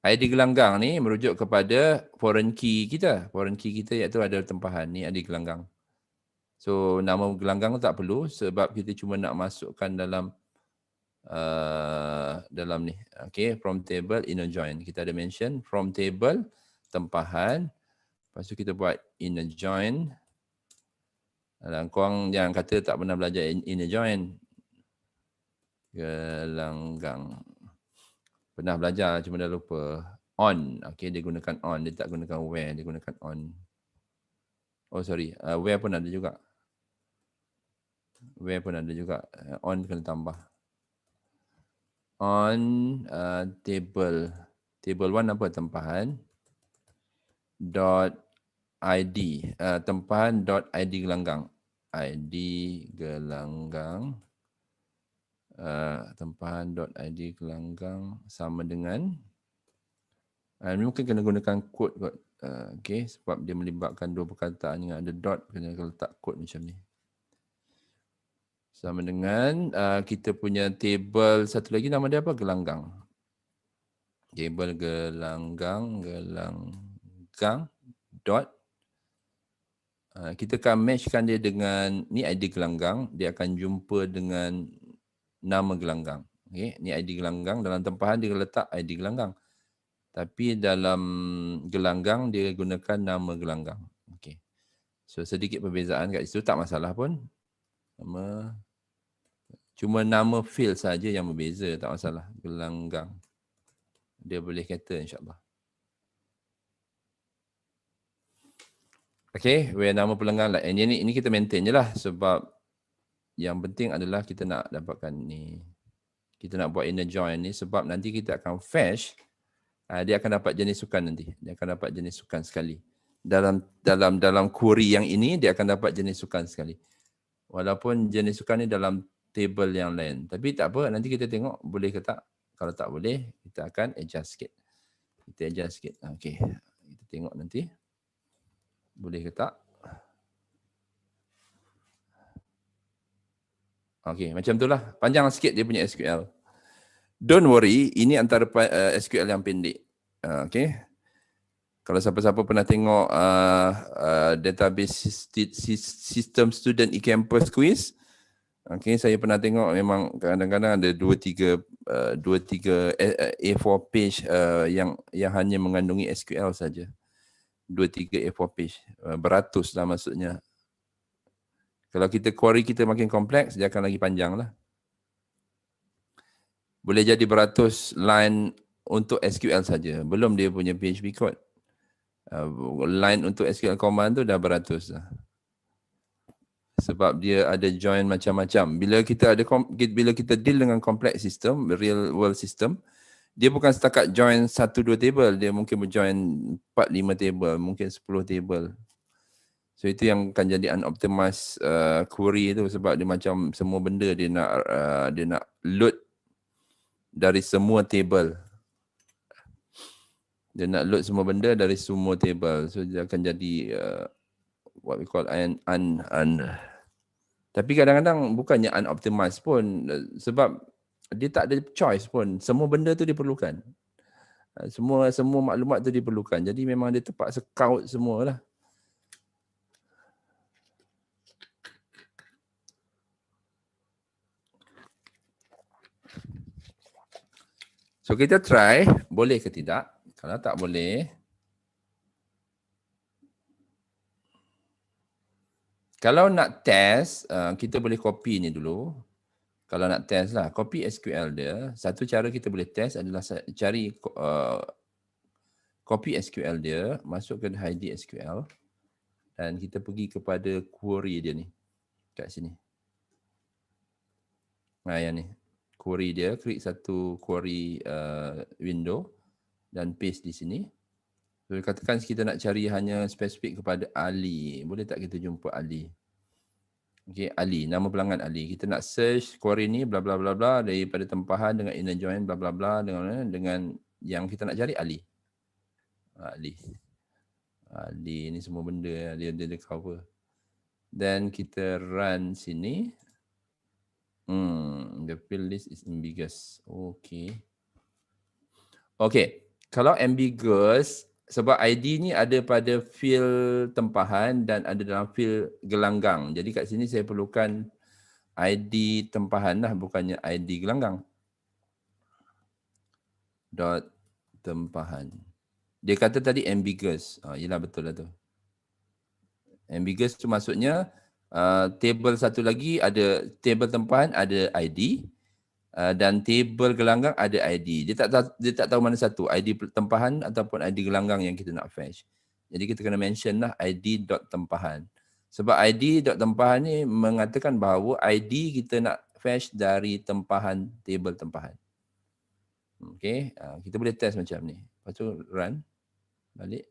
ID gelanggang ni merujuk kepada foreign key kita. Foreign key kita iaitu ada tempahan. Ni ID gelanggang. So nama gelanggang tak perlu sebab kita cuma nak masukkan dalam ni. Okay, from table inner join. Kita ada mention from table tempahan. Lepas tu kita buat inner join. Korang jangan kata tak pernah belajar inner join. Gelanggang. Pernah belajar cuma dah lupa. On. Okay, dia gunakan on. Dia tak gunakan where. Dia gunakan on. Oh sorry. Where pun ada juga. Where pun ada juga. On kena tambah. On table. Table 1 apa? Tempahan. Dot ID. Tempahan dot ID gelanggang. ID gelanggang. Tempahan dot ID gelanggang sama dengan ini mungkin kena gunakan kod kot. Okay, sebab dia melibatkan dua perkataan yang ada dot, kena letak kod macam ni. Sama dengan kita punya table satu lagi nama dia apa? Gelanggang. Table gelanggang dot. Kita akan matchkan dia dengan ni ID gelanggang, dia akan jumpa dengan nama gelanggang. Okay, ni ID gelanggang, dalam tempahan dia letak ID gelanggang. Tapi dalam gelanggang dia gunakan nama gelanggang. Okay. So sedikit perbezaan kat situ, tak masalah pun. Cuma nama field saja yang berbeza, tak masalah. Gelanggang. Dia boleh kata insyaAllah. Okay, where nama pelanggan lah. Ini kita maintain je lah sebab yang penting adalah kita nak dapatkan ni. Kita nak buat inner join ni sebab nanti kita akan fetch, dia akan dapat jenis sukan nanti. Dia akan dapat jenis sukan sekali. Dalam query yang ini dia akan dapat jenis sukan sekali. Walaupun jenis sukan ni dalam table yang lain. Tapi tak apa, nanti kita tengok boleh ke tak. Kalau tak boleh, kita akan adjust sikit. Kita adjust sikit. Okay, kita tengok nanti. Boleh ke tak. Okay, macam tu lah. Panjang sikit dia punya SQL. Don't worry, ini antara SQL yang pendek. Okay. Kalau siapa-siapa pernah tengok database system student e-campus quiz, okay, saya pernah tengok memang kadang-kadang ada 2-3 A4 page yang hanya mengandungi SQL saja. 2-3 A4 page. Beratus lah maksudnya. Kalau kita query kita makin kompleks, dia akan lagi panjang lah. Boleh jadi beratus line untuk SQL saja. Belum dia punya PHP code. Line untuk SQL command tu dah beratus lah. Sebab dia ada join macam-macam. Bila kita deal dengan complex system, real world system, dia bukan setakat join 1-2 table, dia mungkin berjoin 4-5 table, mungkin 10 table. So itu yang akan jadi unoptimized query tu sebab dia macam semua benda dia nak load dari semua table. Dia nak load semua benda dari semua table. So dia akan jadi what we call tapi kadang-kadang bukannya unoptimized pun sebab dia tak ada choice pun. Semua benda tu diperlukan. Semua maklumat tu diperlukan. Jadi memang dia terpaksa count semua lah. So kita try, boleh ke tidak? Kalau tak boleh, kalau nak test, kita boleh copy ni dulu. Kalau nak test lah, copy SQL dia. Satu cara kita boleh test adalah cari copy SQL dia, masuk ke ID SQL dan kita pergi kepada query dia ni. Kat sini. Yang ni. Query dia, klik satu query window dan paste di sini. So, katakan kita nak cari hanya spesifik kepada Ali. Boleh tak kita jumpa Ali? Okay, Ali, nama pelanggan Ali. Kita nak search query ni bla bla bla bla daripada tempahan dengan inner join bla bla bla dengan yang kita nak cari Ali. Ali ni semua benda dia cover. Then kita run sini. The field list is ambiguous. Okay. Kalau ambiguous, sebab ID ni ada pada field tempahan dan ada dalam field gelanggang. Jadi kat sini saya perlukan ID tempahan lah, bukannya ID gelanggang. Dot tempahan. Dia kata tadi ambiguous. Yelah betul lah tu. Ambiguous tu maksudnya table satu lagi ada table tempahan ada ID dan table gelanggang ada ID. Dia tak tahu mana satu, ID tempahan ataupun ID gelanggang yang kita nak fetch. Jadi kita kena mention lah ID.tempahan. Sebab ID.tempahan ni mengatakan bahawa ID kita nak fetch dari tempahan, table tempahan. Okay, kita boleh test macam ni. Lepas tu run, balik.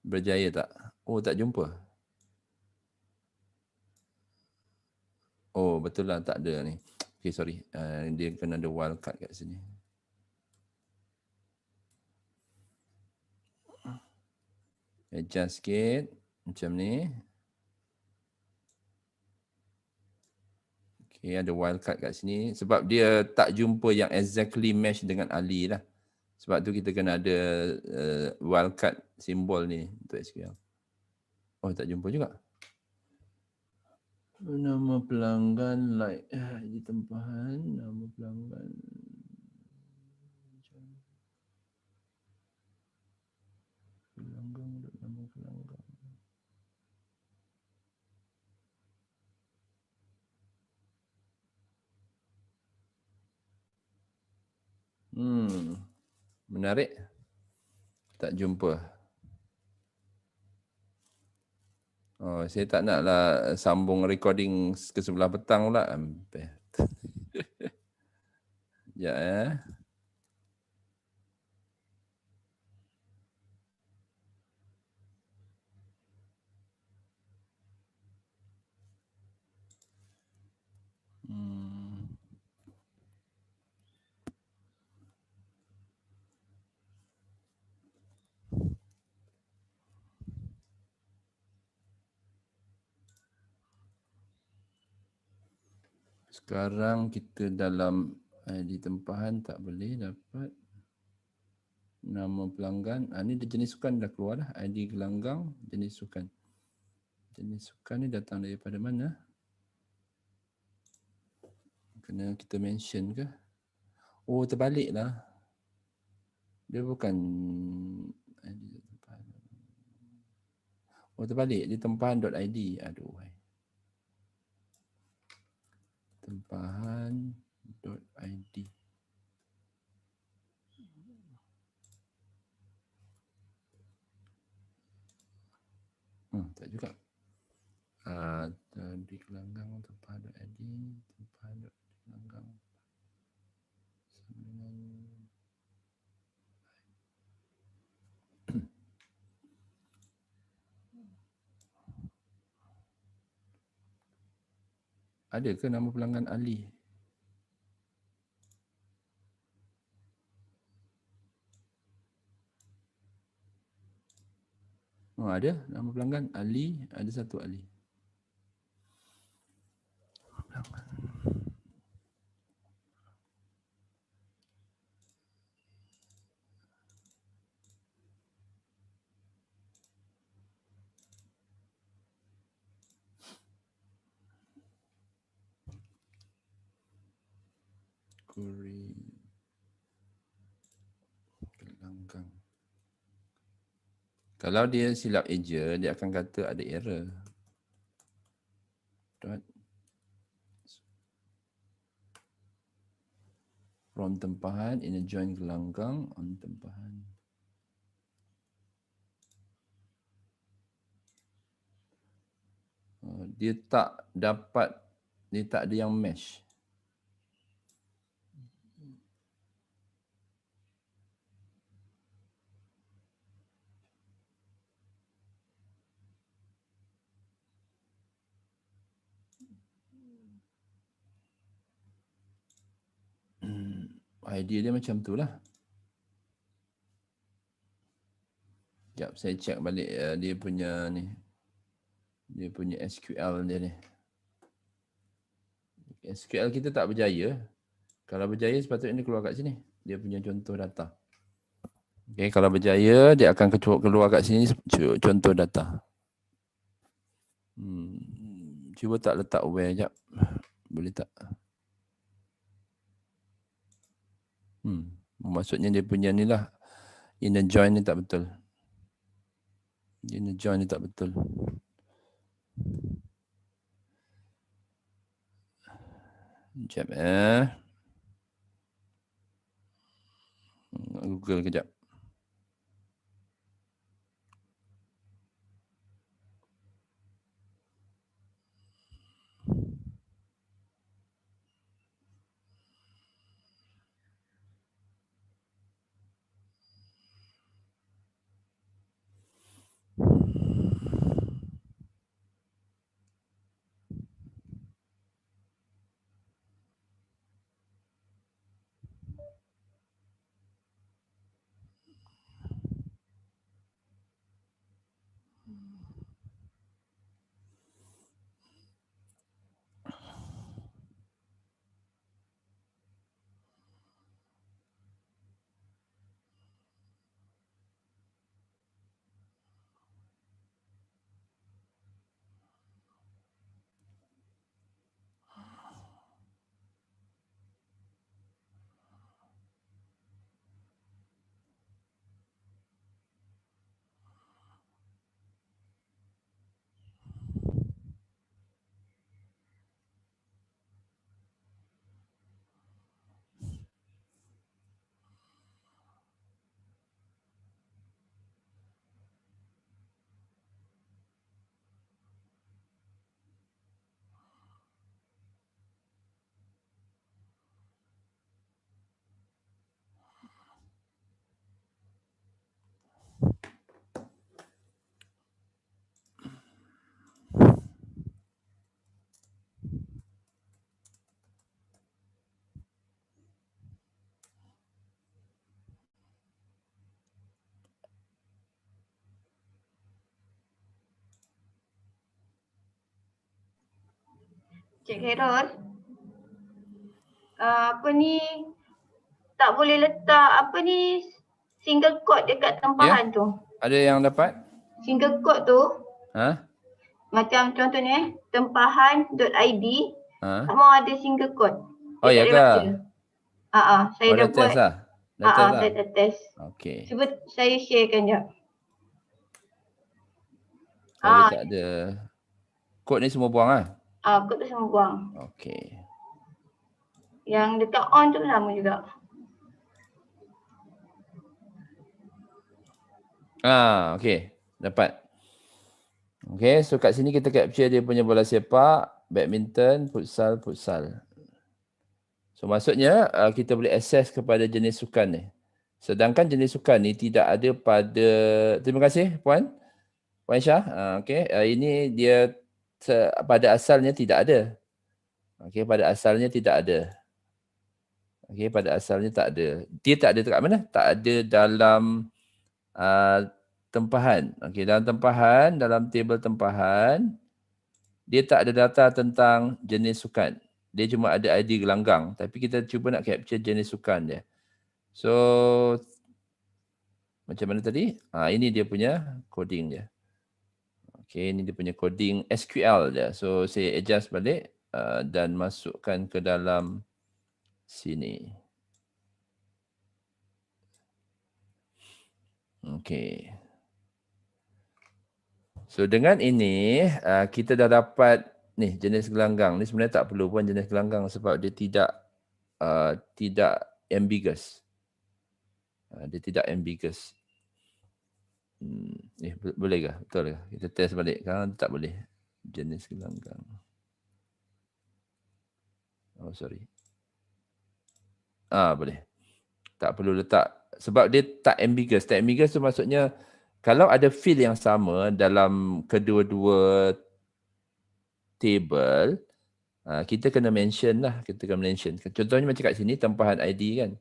Berjaya tak? Oh, tak jumpa. Oh, betul lah tak ada ni. Okay, sorry. Dia kena ada wildcard kat sini. Adjust sikit. Macam ni. Okay, ada wildcard kat sini. Sebab dia tak jumpa yang exactly match dengan Ali lah. Sebab tu kita kena ada wildcard simbol ni untuk SQL. Oh, tak jumpa juga. Nama pelanggan like di tempahan, nama pelanggan. Pelanggan, nama pelanggan. Menarik. Tak jumpa. Oh, saya tak naklah sambung recording ke sebelah petang pula. Ya, Hmm. Sekarang kita dalam ID tempahan tak boleh dapat nama pelanggan. Ini jenis sukan dah keluar dah. ID gelanggang, jenis sukan. Jenis sukan ni datang daripada mana? Kena kita mention ke? Oh, terbalik lah. Dia bukan ID tempahan. Oh, terbalik. Dia tempahan.id. Aduh. Tempahan.id. Tak juga. Di gelanggang tempahan.id. Tempahan.gelanggang. Ada ke nama pelanggan Ali? Oh, ada nama pelanggan Ali, ada satu Ali. Kuri gelanggang. Kalau dia silap eja, dia akan kata ada error. Dot. From tempahan, in a join gelanggang, on tempahan. Dia tak dapat, dia tak ada yang mesh. Idea dia macam tu lah. Sekejap, saya check balik dia punya ni. Dia punya SQL dia ni. SQL kita tak berjaya. Kalau berjaya sepatutnya dia keluar kat sini. Dia punya contoh data. Okay, kalau berjaya dia akan keluar kat sini contoh data. Cuba tak letak where jap. Boleh tak? Maksudnya dia punya ni lah. Inner join ni tak betul. Inner join ni tak betul. Sekejap Google kejap. Cik Khairul, apa ni, tak boleh letak apa ni single quote dekat tempahan tu. Ada yang dapat? Single quote tu Ha? macam contohnya tempahan.id Ha? tak mau ada single quote. Oh, ya tak boleh ke? baca. Saya Oh, dah dah buat. test lah. Dah test lah. Saya dah test. Okey. Cuba saya sharekan jap. Kalau dia tak ada. Kod ni semua buang lah. Kod tu semua buang. Okey. Yang dekat on tu sama juga. Okey. Dapat. Okey, so kat sini kita capture dia punya bola sepak, badminton, futsal. So maksudnya kita boleh access kepada jenis sukan ni. Sedangkan jenis sukan ni tidak ada pada, terima kasih Puan Syah. Okey, ini dia pada asalnya tidak ada. Okey, pada asalnya tidak ada. Okey, pada asalnya tak ada. Dia tak ada dekat mana? Tak ada dalam tempahan. Okey, dalam tempahan, dalam table tempahan, dia tak ada data tentang jenis sukan. Dia cuma ada ID gelanggang. Tapi kita cuba nak capture jenis sukan dia. So, macam mana tadi? Ini dia punya coding dia. Okey, ini dia punya coding SQL dia. So, saya adjust balik dan masukkan ke dalam sini. Okey. So dengan ini kita dah dapat ni jenis gelanggang. Ni sebenarnya tak perlu pun jenis gelanggang sebab dia tidak ambiguous. Dia tidak ambiguous. Boleh ke? Betul ke? Kita test balik. Kan tak boleh. Jenis gelanggang. Oh sorry. Boleh. Tak perlu letak sebab dia tak ambiguous. Tak ambiguous tu maksudnya kalau ada field yang sama dalam kedua-dua table, kita kena mention lah. Kita kena mention. Contohnya macam kat sini, tempahan ID kan.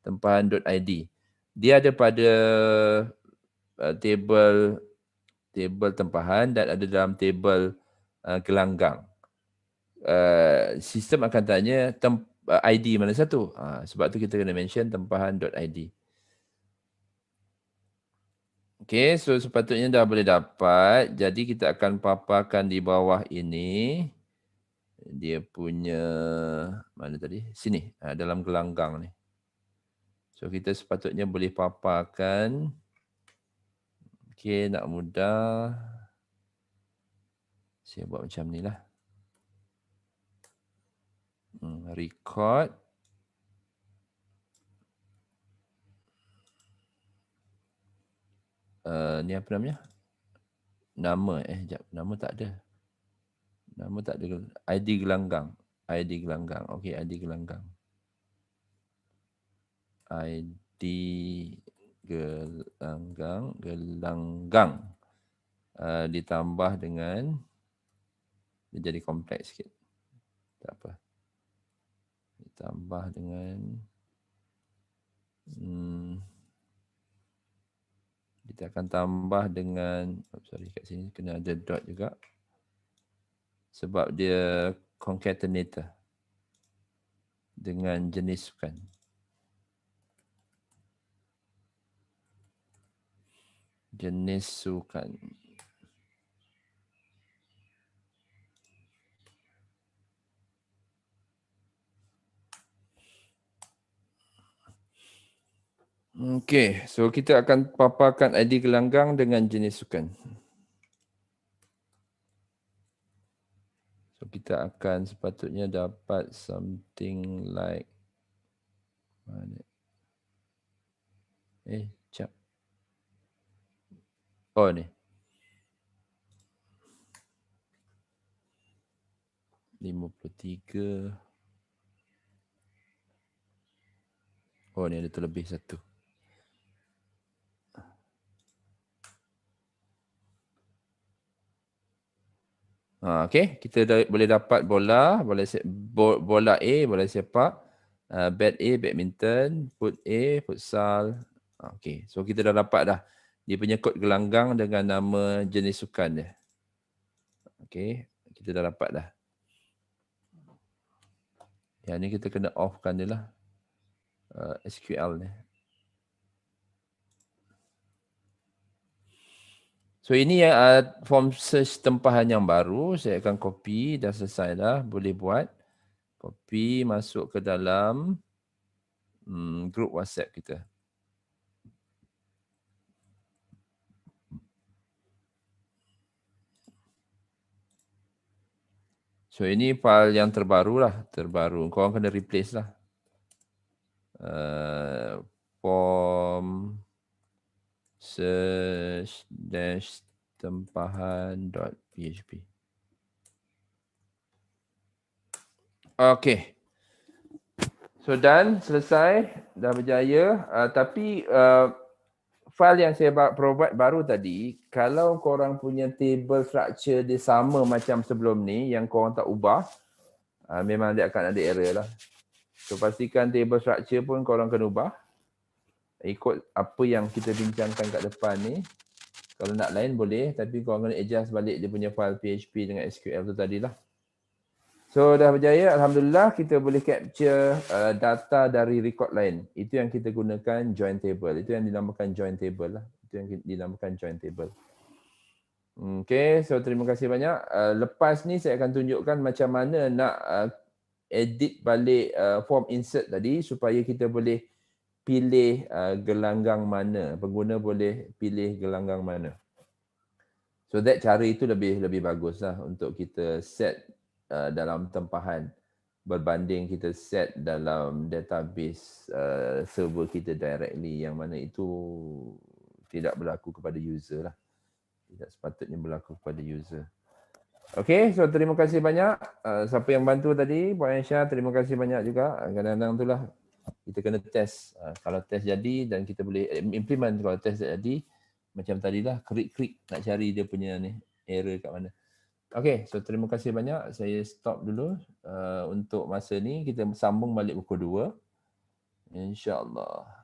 Tempahan.id. Dia ada pada table tempahan dan ada dalam table gelanggang. Sistem akan tanya ID mana satu. Sebab tu kita kena mention tempahan.id. Okay, so sepatutnya dah boleh dapat. Jadi kita akan paparkan di bawah ini. Dia punya, mana tadi? Sini, dalam gelanggang ni. So kita sepatutnya boleh paparkan. Okay, nak mudah. Saya buat macam ni lah. Record. Ni apa namanya? Nama jap. Nama tak ada. Nama tak ada. ID gelanggang. ID gelanggang. Okey, ID gelanggang. ID gelanggang. Ditambah dengan, dia jadi kompleks sikit. Tak apa. Ditambah dengan kita akan tambah dengan, kat sini kena ada dot juga. Sebab dia concatenator dengan jenis sukan. Jenis sukan. Okey, so kita akan paparkan ID gelanggang dengan jenis sukan. So kita akan sepatutnya dapat something like, jap. Oh ni. 53. Oh ni ada terlebih satu. Okey, kita boleh dapat bola A, bola sepak, bat A, badminton, foot A, futsal. Okey, so kita dah dapat dah dia punya kod gelanggang dengan nama jenis sukan dia. Okey, kita dah dapat dah. Yang ni kita kena off-kan dia lah. SQL ni. So ini form search tempahan yang baru. Saya akan copy. Dah selesai dah. Boleh buat. Copy masuk ke dalam grup WhatsApp kita. So ini file yang terbaru lah. Terbaru. Korang kena replace lah. Form search dash tempahan.php. Okay. So done, selesai, dah berjaya. Tapi file yang saya provide baru tadi, kalau korang punya table structure dia sama macam sebelum ni, yang korang tak ubah, memang dia akan ada error lah. So pastikan table structure pun korang kena ubah. Ikut apa yang kita bincangkan kat depan ni. Kalau nak lain boleh, tapi korang kena adjust balik dia punya file PHP dengan SQL tu tadilah. So dah berjaya, Alhamdulillah kita boleh capture data dari record lain. Itu yang kita gunakan join table. Itu yang dinamakan join table lah. Itu yang dinamakan join table. Okay, so terima kasih banyak. Lepas ni saya akan tunjukkan macam mana nak edit balik form insert tadi supaya kita boleh pilih gelanggang mana. Pengguna boleh pilih gelanggang mana. So that cara itu lebih bagus lah untuk kita set dalam tempahan berbanding kita set dalam database server kita directly, yang mana itu tidak berlaku kepada user lah. Tidak sepatutnya berlaku kepada user. Okay, so terima kasih banyak. Siapa yang bantu tadi, Puan Aisyah, terima kasih banyak juga. Kadang-kadang itulah kita kena test. Kalau test jadi dan kita boleh implement, kalau test tak jadi, macam tadilah, klik-klik nak cari dia punya ni, error kat mana. Okay, so terima kasih banyak. Saya stop dulu untuk masa ni. Kita sambung balik pukul 2. InsyaAllah.